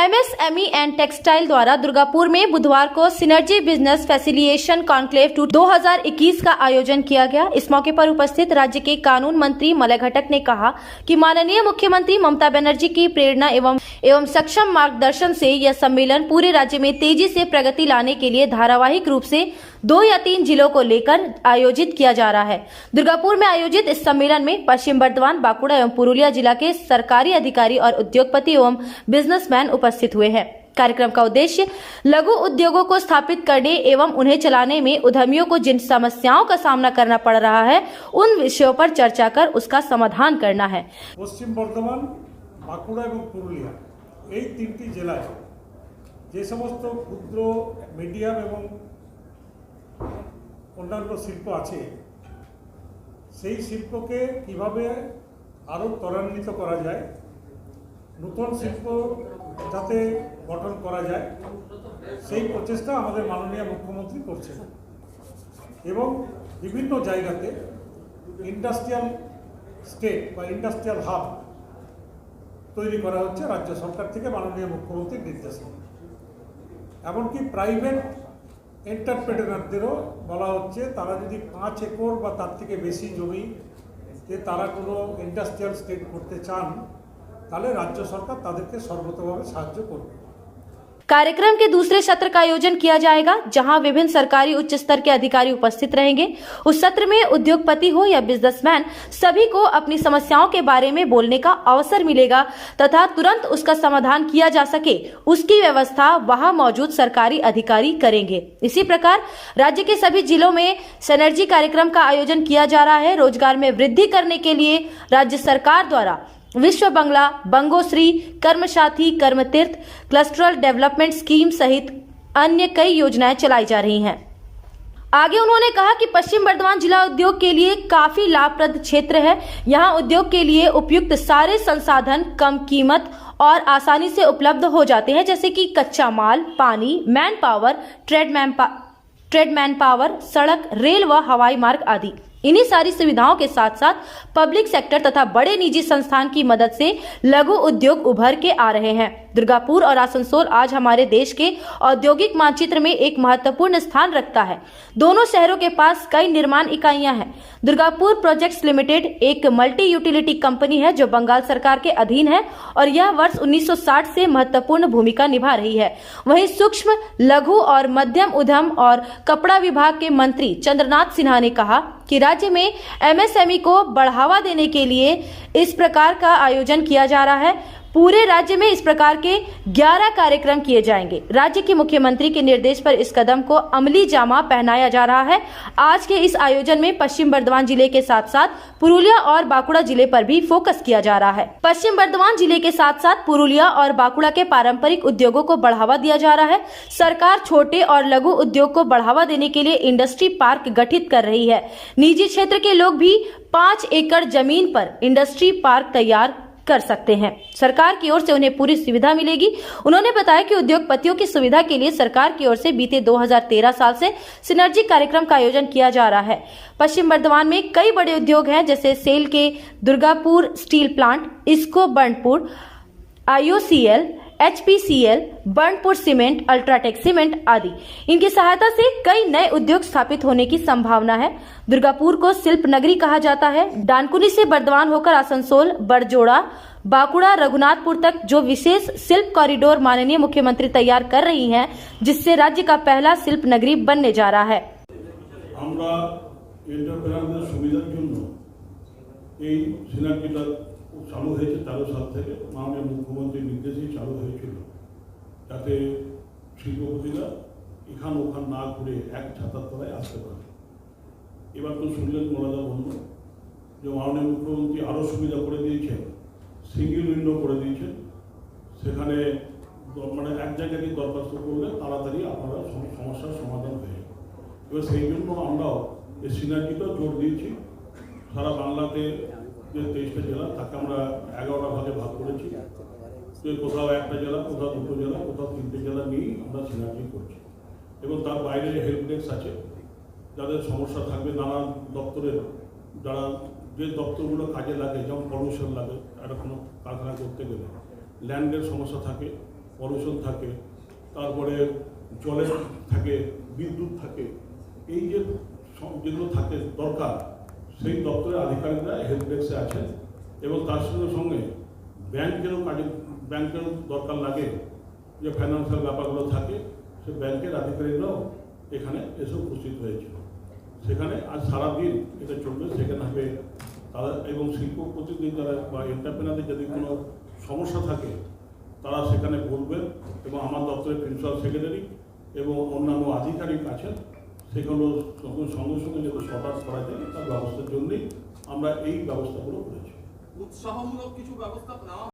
MSME and textile द्वारा दुर्गापुर में बुधवार को सिनर्जी बिजनेस फैसिलिटेशन कॉन्क्लेव 2021 का आयोजन किया गया। इस मौके पर उपस्थित राज्य के कानून मंत्री मलय घटक ने कहा कि माननीय मुख्यमंत्री ममता बनर्जी की प्रेरणा एवं सक्षम मार्गदर्शन से यह सम्मेलन पूरे राज्य में तेजी से प्रगति लाने के लिए धारावाहिक रूप से 2 या 3 जिलों को लेकर आयोजित किया जा रहा है। दुर्गापुर में आयोजित इस सम्मेलन में पश्चिम बर्धमान, बांकुड़ा एवं पुरुलिया जिला के सरकारी अधिकारी और उद्योगपति एवं बिजनेसमैन उपस्थित हुए हैं। कार्यक्रम का उद्देश्य लघु उद्योगों को स्थापित करने एवं उन्हें चलाने में उद्यमियों को जिन समस्याओं का सामना करना पड़ रहा है उन विषयों पर चर्चा कर उसका समाधान करना है। पश्चिम बर्धमान, बांकुड़ा एवं पुरुलिया এই 3টি জেলায় যে সমস্ত ক্ষুদ্র, মিডিয়াম এবং অন্যান্য শিল্প আছে সেই শিল্পকে কিভাবে আরও ত্বরান্বিত করা যায়, নতুন শিল্প যাতে গঠন করা যায় সেই প্রচেষ্টা আমাদের মাননীয় মুখ্যমন্ত্রী করছেন এবং বিভিন্ন জায়গাতে ইন্ডাস্ট্রিয়াল স্টেট বা ইন্ডাস্ট্রিয়াল হাব তৈরি করা হচ্ছে রাজ্য সরকার থেকে মাননীয় মুখ্যমন্ত্রীর নির্দেশে। এমনকি প্রাইভেট এন্টারপ্রেনারদেরও বলা হচ্ছে তারা যদি 5 একর বা তার থেকে বেশি জমিতে তারা কোনো ইন্ডাস্ট্রিয়াল স্টেট করতে চান তাহলে রাজ্য সরকার তাদেরকে সর্বতোভাবে সাহায্য করবে। कार्यक्रम के दूसरे सत्र का आयोजन किया जाएगा, जहां विभिन्न सरकारी उच्च स्तर के अधिकारी उपस्थित रहेंगे। उस सत्र में उद्योगपति हो या बिजनेसमैन सभी को अपनी समस्याओं के बारे में बोलने का अवसर मिलेगा तथा तुरंत उसका समाधान किया जा सके उसकी व्यवस्था वहां मौजूद सरकारी अधिकारी करेंगे। इसी प्रकार राज्य के सभी जिलों में सिनर्जी कार्यक्रम का आयोजन किया जा रहा है। रोजगार में वृद्धि करने के लिए राज्य सरकार द्वारा विश्व बंगला, बंगोश्री, कर्मसाथी, कर्मतीर्थ, क्लस्टरल डेवलपमेंट स्कीम सहित अन्य कई योजनाएं चलाई जा रही हैं। आगे उन्होंने कहा कि पश्चिम बर्धमान जिला उद्योग के लिए काफी लाभप्रद क्षेत्र है। यहाँ उद्योग के लिए उपयुक्त सारे संसाधन कम कीमत और आसानी से उपलब्ध हो जाते हैं, जैसे कि कच्चा माल, पानी, man power, trade man power, सड़क, रेल व हवाई मार्ग आदि। इन्हीं सारी सुविधाओं के साथ साथ पब्लिक सेक्टर तथा बड़े निजी संस्थान की मदद से लघु उद्योग उभर के आ रहे हैं। दुर्गापुर और आसनसोल आज हमारे देश के औद्योगिक मानचित्र में एक महत्वपूर्ण स्थान रखता है। दोनों शहरों के पास कई निर्माण इकाइयां हैं। दुर्गापुर प्रोजेक्ट्स लिमिटेड एक मल्टी यूटिलिटी कंपनी है जो बंगाल सरकार के अधीन है और यह वर्ष 1960 से महत्वपूर्ण भूमिका निभा रही है। वहीं सूक्ष्म, लघु और मध्यम उद्यम और कपड़ा विभाग के मंत्री चंद्रनाथ सिन्हा ने कहा कि राज्य में एमएसएमई को बढ़ावा देने के लिए इस प्रकार का आयोजन किया जा रहा है। पूरे राज्य में इस प्रकार के 11 कार्यक्रम किए जाएंगे। राज्य के मुख्यमंत्री के निर्देश पर इस कदम को अमली जामा पहनाया जा रहा है। आज के इस आयोजन में पश्चिम बर्धमान जिले के साथ साथ पुरुलिया और बांकुड़ा जिले पर भी फोकस किया जा रहा है। पश्चिम बर्धमान जिले के साथ साथ पुरुलिया और बांकुड़ा के पारंपरिक उद्योगों को बढ़ावा दिया जा रहा है। सरकार छोटे और लघु उद्योग को बढ़ावा देने के लिए इंडस्ट्री पार्क गठित कर रही है। निजी क्षेत्र के लोग भी 5 एकड़ जमीन पर इंडस्ट्री पार्क तैयार कर सकते हैं। सरकार की ओर से उन्हें पूरी सुविधा मिलेगी। उन्होंने बताया कि उद्योगपतियों की सुविधा के लिए सरकार की ओर से बीते 2013 साल से सिनर्जी कार्यक्रम का आयोजन किया जा रहा है। पश्चिम बर्धमान में कई बड़े उद्योग हैं, जैसे सेल के Durgapur steel plant, IISCO Burnpur, IOCL, HPCL, Burnpur cement, UltraTech cement आदि। इनकी सहायता से कई नए उद्योग स्थापित होने की संभावना है। दुर्गापुर को शिल्प नगरी कहा जाता है। डानकुनी से बर्धमान होकर आसनसोल, बड़जोड़ा, बांकुड़ा, रघुनाथपुर तक जो विशेष शिल्प कॉरिडोर माननीय मुख्यमंत्री तैयार कर रही हैं, जिससे राज्य का पहला शिल्प नगरी बनने जा रहा है। চালু হয়েছে 13 সাল থেকে মাননীয় মুখ্যমন্ত্রীর নির্দেশেই চালু হয়েছিল, যাতে শিল্পপতিরা এখান ওখান না ঘুরে এক ছাতার তলায় আসতে পারে। এবার তো শুনলেন মরাদা বলল যে মাননীয় মুখ্যমন্ত্রী আরও সুবিধা করে দিয়েছেন, সিঙ্গেল উইন্ডো করে দিয়েছেন। সেখানে মানে এক জায়গায় দরখাস্ত করলে তাড়াতাড়ি আপনারা সমস্যার সমাধান হয়ে যাবে। এবার সেই জন্য আমরাও এই সিনার্জিটা জোর দিয়েছি। সারা বাংলাতে যে 23টা জেলা তাকে আমরা 11টা ভাগে ভাগ করেছি। কোথাও একটা জেলা, কোথাও 2টো জেলা, কোথাও 3টে জেলা নিয়েই আমরা সিনার্জি করছি। এবং তার বাইরে যে হেল্প ডেস্ক আছে, যাদের সমস্যা থাকবে নানান দপ্তরের, যারা যে দপ্তরগুলো কাজে লাগে, যেমন পলিউশন লাগে, একটা কোনো কারখানা করতে গেলে ল্যান্ডের সমস্যা থাকে, পলিউশন থাকে, তারপরে জলের থাকে, বিদ্যুৎ থাকে, এই যে যেগুলো থাকে দরকার, সেই দপ্তরের আধিকারিকরা হেল্প ডেস্কে আছেন এবং তার সঙ্গে সঙ্গে ব্যাংকেরও দরকার লাগে, যে ফাইন্যান্সিয়াল ব্যাপারগুলো থাকে, সে ব্যাংকের আধিকারিকরাও এখানে এসে উপস্থিত হয়েছিল। সেখানে আজ সারাদিন এটা চলবে। সেখানে হবে তারা এবং শিল্পপতিদের যারা বা এন্টারপ্রেনারদের যদি কোনো সমস্যা থাকে তারা সেখানে বলবেন এবং আমার দপ্তরের প্রিন্সিপাল সেক্রেটারি এবং অন্যান্য আধিকারিক আছেন, সেগুলো সঙ্গে সঙ্গে যাতে শর্ট আউট করা যায় তার ব্যবস্থার জন্যই আমরা এই ব্যবস্থাগুলো করেছি। উৎসাহমূলক কিছু ব্যবস্থা নেওয়া